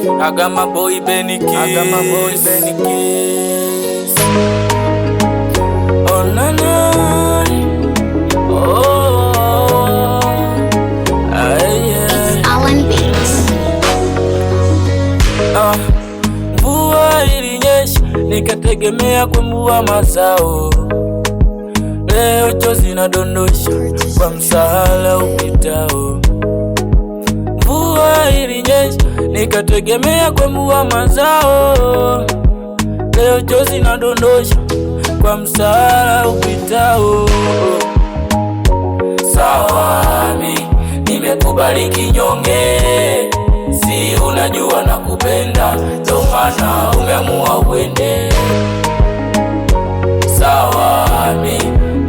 I got my boy Benny Kiss. Oh na na. Oh. It's Alan Beats. Mvua ilinyesha nikategemea kwa mvua mazao. Leo chozi nadondosha kwa msahala upitao. Mvua ilinyesha nikategemea kwa mvua mazao. Leo chozi nadondosha kwa msahala upitao. Sawa mi nimekubali kinyonge, si unajua nakupenda, ndo maana umeamua uende. Sawa mi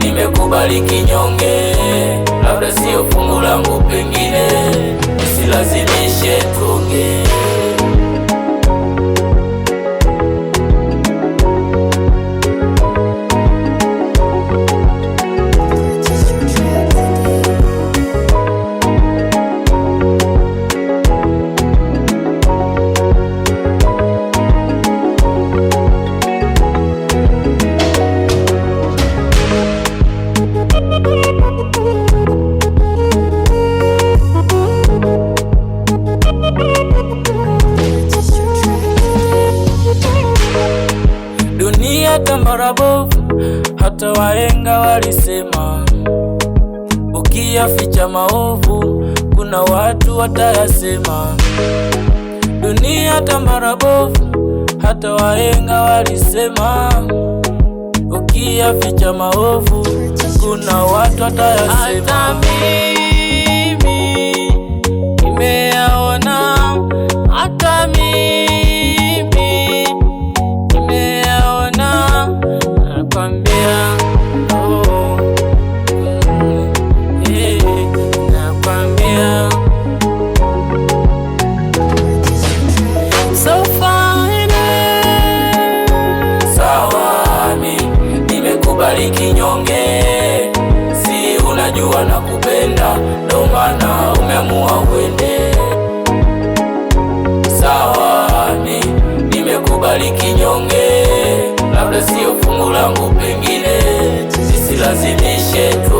nimekubali kinyonge, labda sio fungu langu, pengine nisilazimishe tuongee. Dunia tambara bovu, hata wahenga walisema, ukiyaficha maovu kuna watu watayasema. Dunia tambara bovu, hata wahenga walisema, ukiyaficha maovu kuna watu watayasema. Hata mimi nimeyaona, hata mimi nimeyaona, nakwambia oh, nakwambia so fine. Sawa mi nimekubali kinyonge, si unajua nakupenda, ndo maana umeamua uende. Sawa mi nimekubali kinyonge, labda sio fungu langu, pengine nisilazimishe tu.